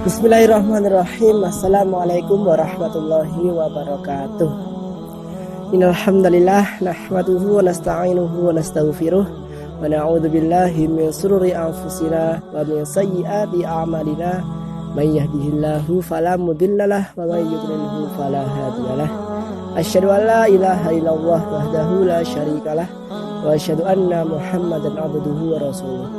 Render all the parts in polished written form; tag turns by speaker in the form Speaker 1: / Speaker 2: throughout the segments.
Speaker 1: Bismillahirrahmanirrahim. Assalamualaikum warahmatullahi wabarakatuh. Innal hamdalillah nahmaduhu wa nasta'inuhu wa nastaghfiruh wa na'udzu billahi min shururi anfusina wa min sayyiati a'malina. May yahdihillahu fala mudhillalah wa may yudlilhu fala hadiyalah. Asyhadu an la ilaha illallah wahdahu la syarikalah wa asyhadu anna Muhammadan abduhu wa rasuluh.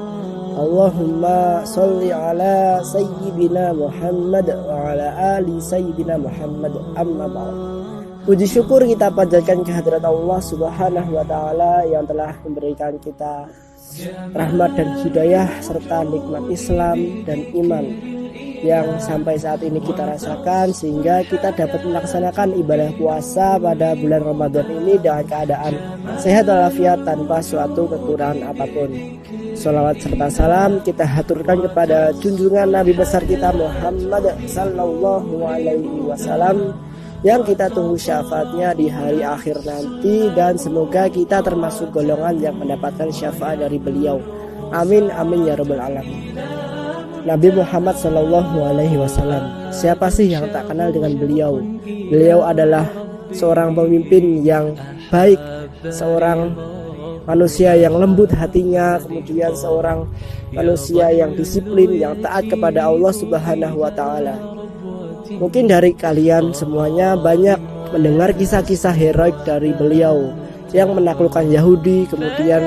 Speaker 1: Allahumma sholli ala sayyidina Muhammad wa ala ali sayyidina Muhammad, amma ba'd. Puji syukur kita panjatkan kehadirat Allah Subhanahu wa taala yang telah memberikan kita rahmat dan hidayah serta nikmat Islam dan iman yang sampai saat ini kita rasakan, sehingga kita dapat melaksanakan ibadah puasa pada bulan Ramadan ini dengan keadaan sehat walafiat tanpa suatu kekurangan apapun. Sholawat serta salam kita haturkan kepada junjungan Nabi besar kita Muhammad sallallahu alaihi wasallam yang kita tunggu syafaatnya di hari akhir nanti, dan semoga kita termasuk golongan yang mendapatkan syafaat dari beliau. Amin amin ya rabbal alamin. Nabi Muhammad sallallahu alaihi wasallam, siapa sih yang tak kenal dengan beliau? Beliau adalah seorang pemimpin yang baik, seorang manusia yang lembut hatinya, kemudian seorang manusia yang disiplin, yang taat kepada Allah Subhanahu wa taala. Mungkin dari kalian semuanya banyak mendengar kisah-kisah heroik dari beliau yang menaklukkan Yahudi, kemudian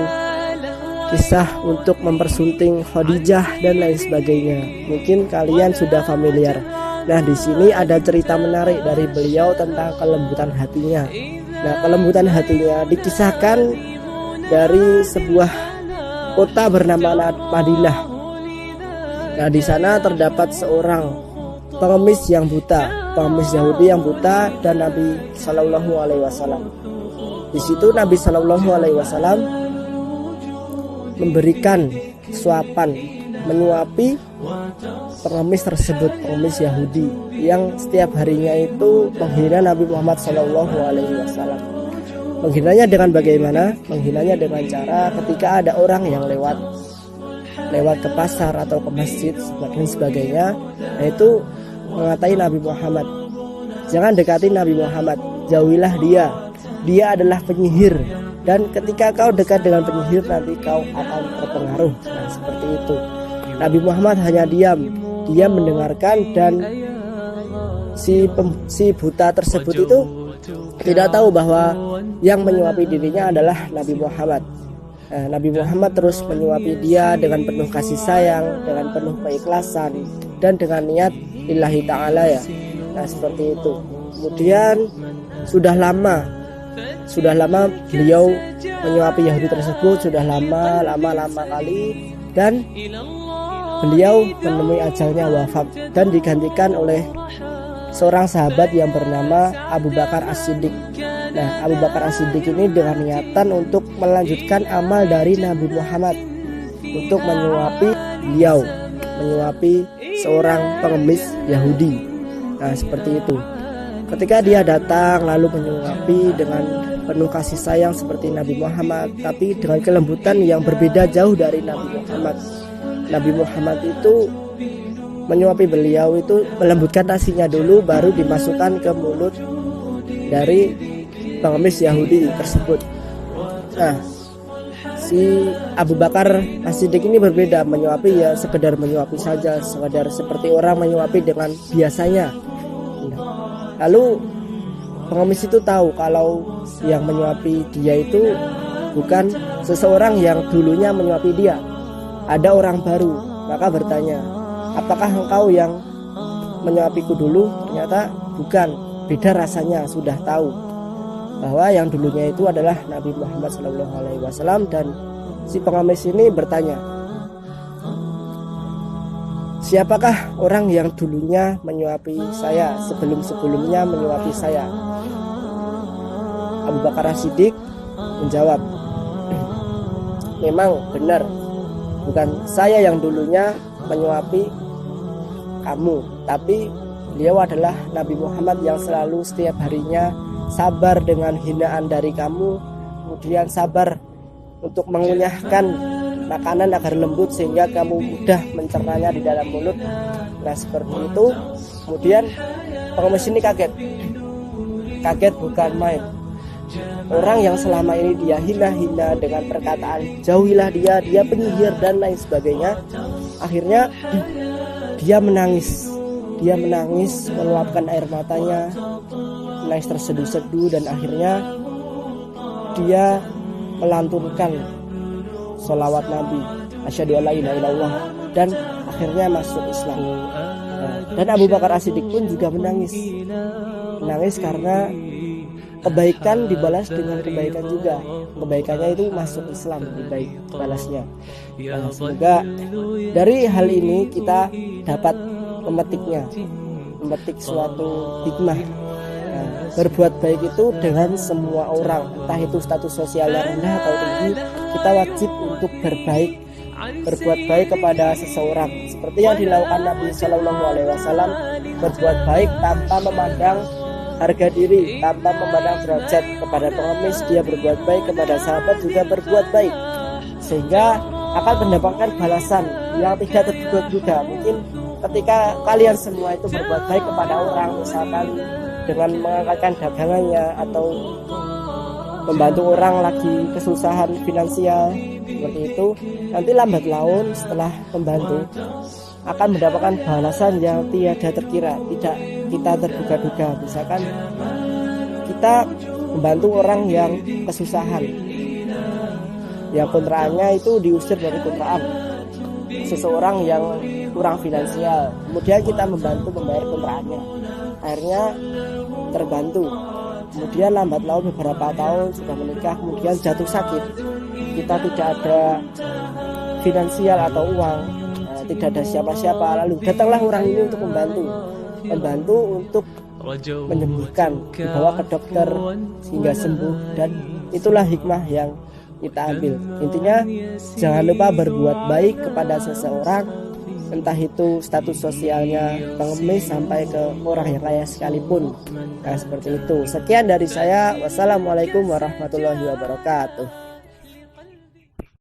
Speaker 1: kisah untuk mempersunting Khadijah dan lain sebagainya. Mungkin kalian sudah familiar. Nah, di sini ada cerita menarik dari beliau tentang kelembutan hatinya. Nah, kelembutan hatinya dikisahkan dari sebuah kota bernama Madinah. Nah, di sana terdapat seorang pengemis yang buta, pengemis Yahudi yang buta, dan Nabi Shallallahu Alaihi Wasallam. Di situ Nabi Shallallahu Alaihi Wasallam memberikan suapan, menyuapi pengemis tersebut, pengemis Yahudi yang setiap harinya itu menghina Nabi Muhammad Shallallahu Alaihi Wasallam. Menghinanya dengan bagaimana? Menghinanya dengan cara ketika ada orang yang lewat ke pasar atau ke masjid dan sebagainya, yaitu mengatai Nabi Muhammad, jangan dekati Nabi Muhammad, jauhilah dia, dia adalah penyihir, dan ketika kau dekat dengan penyihir nanti kau akan terpengaruh. Nah, seperti itu. Nabi Muhammad hanya diam mendengarkan, dan si buta tersebut itu tidak tahu bahwa yang menyuapi dirinya adalah Nabi Muhammad. Nah, Nabi Muhammad terus menyuapi dia dengan penuh kasih sayang, dengan penuh keikhlasan, dan dengan niat lillahi ta'ala ya. Nah, seperti itu. Kemudian sudah lama beliau menyuapi Yahudi tersebut, sudah lama kali, dan beliau menemui ajalnya wafat dan digantikan oleh seorang sahabat yang bernama Abu Bakar As-Siddiq. Nah, Abu Bakar As-Siddiq ini dengan niatan untuk melanjutkan amal dari Nabi Muhammad untuk menyuapi beliau, menyuapi seorang pengemis Yahudi. Nah, seperti itu. Ketika dia datang lalu menyuapi dengan penuh kasih sayang seperti Nabi Muhammad, tapi dengan kelembutan yang berbeda jauh dari Nabi Muhammad. Nabi Muhammad itu menyuapi beliau itu melembutkan nasinya dulu, baru dimasukkan ke mulut dari pengemis Yahudi tersebut. Nah, si Abu Bakar As-Siddiq ini berbeda, menyuapi ya sekedar menyuapi saja, sekedar seperti orang menyuapi dengan biasanya. Lalu pengemis itu tahu kalau yang menyuapi dia itu bukan seseorang yang dulunya menyuapi dia, ada orang baru. Maka bertanya, apakah engkau yang menyuapiku dulu? Ternyata bukan, beda rasanya. Sudah tahu bahwa yang dulunya itu adalah Nabi Muhammad SAW. Dan si pengemis ini bertanya, siapakah orang yang dulunya menyuapi saya, sebelumnya menyuapi saya? Abu Bakar As-Siddiq menjawab, memang benar, bukan saya yang dulunya menyuapi kamu, tapi beliau adalah Nabi Muhammad yang selalu setiap harinya sabar dengan hinaan dari kamu, kemudian sabar untuk mengunyahkan makanan agar lembut sehingga kamu mudah mencernanya di dalam mulut. Nah seperti itu. Kemudian pengemis ini kaget bukan main. Orang yang selama ini dia hina-hina dengan perkataan jauhilah dia penyihir dan lain sebagainya, akhirnya dia menangis meluapkan air matanya, menangis terseduh-seduh, dan akhirnya dia melantunkan sholawat Nabi asyhadu alla ilaha illallah dan akhirnya masuk Islam. Dan Abu Bakar As-Siddiq pun juga menangis karena kebaikan dibalas dengan kebaikan juga. Kebaikannya itu masuk Islam, dibalasnya. Nah, semoga dari hal ini kita dapat memetik suatu hikmah. Nah, berbuat baik itu dengan semua orang, entah itu status sosialnya rendah atau tinggi, kita wajib untuk berbuat baik kepada seseorang, seperti yang dilakukan Nabi Shallallahu Alaihi Wasallam, berbuat baik tanpa memandang harga diri, tanpa memandang derajat. Kepada pengemis dia berbuat baik, kepada sahabat juga berbuat baik, sehingga akan mendapatkan balasan yang tidak terduga-duga. Mungkin ketika kalian semua itu berbuat baik kepada orang, misalkan dengan mengangkatkan dagangannya atau membantu orang lagi kesusahan finansial seperti itu, nanti lambat laun setelah membantu akan mendapatkan balasan yang tiada terkira, tidak kita terduga-duga. Misalkan kita membantu orang yang kesusahan, yang kontraannya itu diusir dari kontraan, seseorang yang kurang finansial, kemudian kita membantu membayar kontraannya, akhirnya terbantu. Kemudian lambat laun beberapa tahun sudah menikah, kemudian jatuh sakit, kita tidak ada finansial atau uang, tidak ada siapa-siapa, lalu datanglah orang ini untuk membantu untuk menyembuhkan, dibawa ke dokter sehingga sembuh. Dan itulah hikmah yang kita ambil. Intinya jangan lupa berbuat baik kepada seseorang, entah itu status sosialnya pengemis sampai ke orang yang kaya sekalipun. Nah seperti itu. Sekian dari saya. Wassalamualaikum warahmatullahi wabarakatuh.